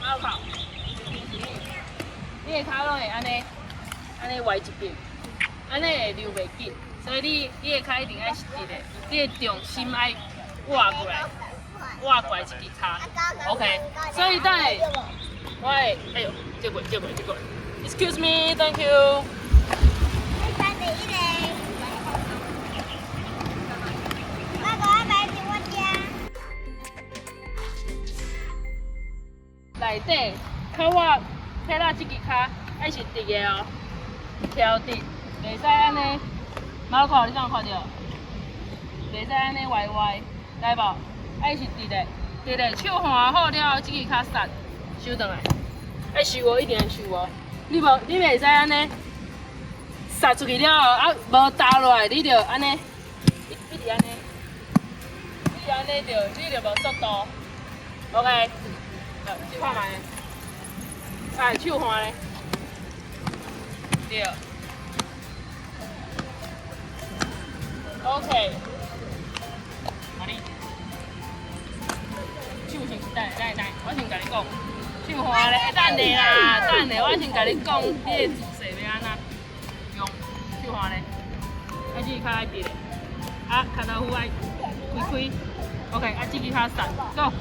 马路口，你的脚拢会安尼歪一边，安尼会溜袂紧，所以你的脚一定爱是直的，你的重心爱挖过来一支脚 ，OK。所以等下我会，哎呦，接过，Excuse me, thank you。内底靠我踢到这支脚爱是直的哦，挑直，袂使安尼。马路口你敢有看到？袂使安尼歪，知无？爱是直的，手换好了后，这支脚刹，收转来。爱收哦，一定要收哦。你袂使安尼刹出去了后，啊无打落来，你着安尼，一直安尼，你着无速度。OK。看卖，啊，手换咧，对 ，OK， 哪里？手先等，我先甲你讲，手换咧，等下，我先甲你讲，你的姿势要安怎用？手换咧，啊，这脚爱直咧，啊，脚头虎爱开，OK， 啊，这只脚刹 ，Go。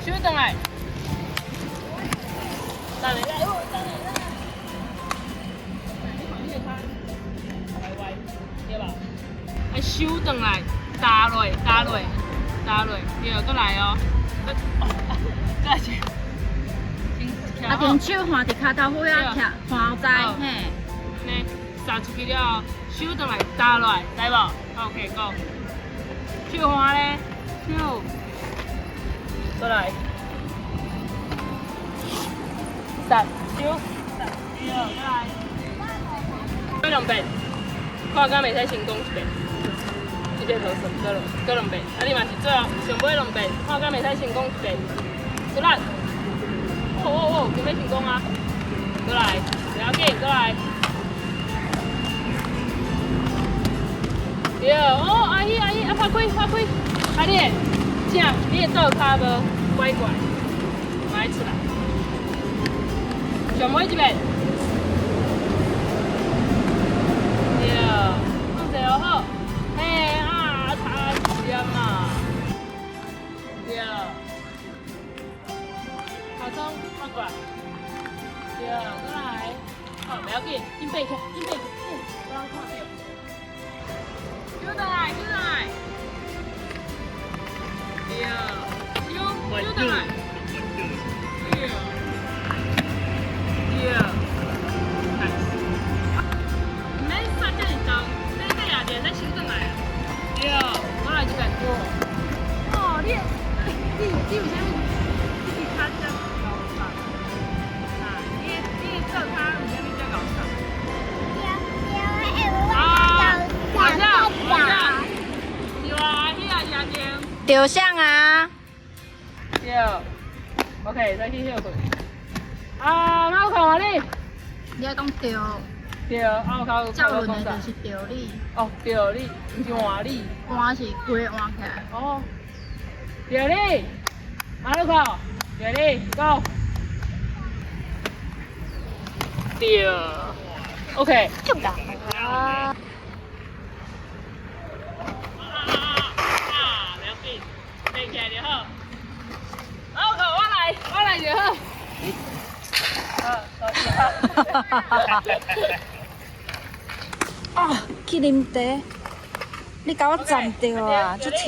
收转来，等下，歪，对吧？啊，收转来，打落，对，搁来哦，再来一，啊，用手换伫脚头虎啊，徛换后在，嘿，呢，撒出去了，收转来，打落来，知无 ？OK， Go。手换咧，手。过来，刹手，对，过来，过两遍，看敢袂使成功一遍，这边头顺，过两遍，啊你嘛是最后上尾两遍，看敢袂使成功一遍，出力，准备成功啊，过来，不要紧，过来，对，哦，阿姨，啊拍开，阿弟。你的倒脚无拐，迈出来，上尾一遍，对，放者哦好，嘿啊，差一点嘛，对，头中翻过来，对，过来，好，不要紧，紧背起，不让看到，收转来。对，收转来。对，唔免刹遮尔重，这也就使收转来啊。对，我来一遍。哦，你有啥物？你是脚遮高上？啊，你做脚有啥物遮高上？好像，对啊，迄个也对。照相啊！对 ，OK， 再去休困。啊，马路口啊你？你爱讲照，对，马路口照论的就是照你，哦，照你，唔是换你。换是规换起来。哦，照你，马路口，照你，Go。对 ，OK。啊。背起来就好。马路口我来就好。啊，去啉茶，你甲我站着啊，足疼，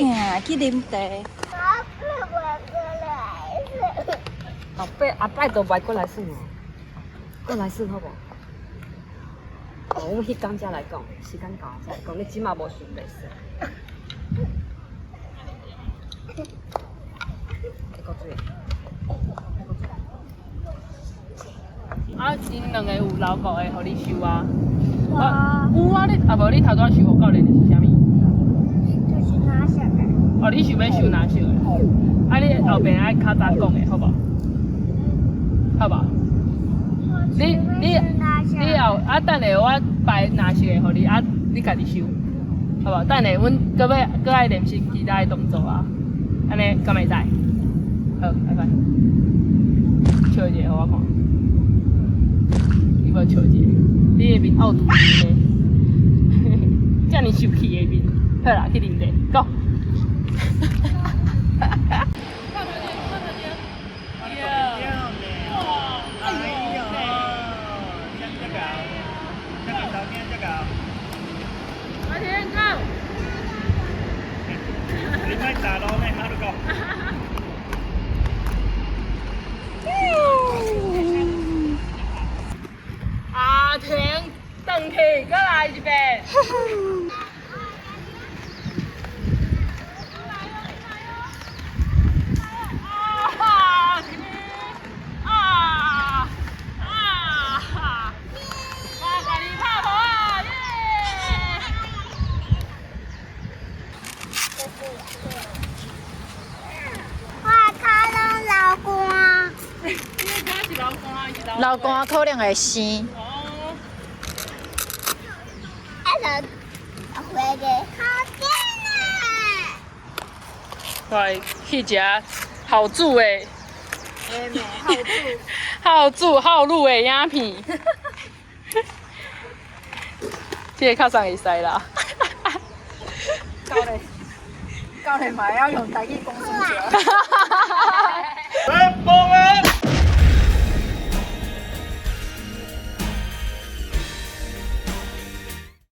去啉茶。后摆阿摆都袂过来算哦，过来算好无？哦，我迄天才来讲，时间到才来讲，你即马无想袂使。啊，因两个有留过的，互你收啊。有啊，你啊无你头拄仔收5教练的是啥物？就是拿下来。哦，你想要收哪收的？啊，你后边爱较早讲的，好无？好无？你后啊，等下我摆哪收的，互你啊，你家己收，好无？等下阮搁爱练习其他的动作啊，安尼敢袂使？好，拜拜。一个，互我看。你无笑一个，你的面凹凸的，遮尔秀气的面。好啦，去啉茶，Go。阿婷，邓起，再来一遍。老公可能会生。来去食好煮的，好煮好卤的影片。这个较送会使啦。教你嘛要用台语讲出来。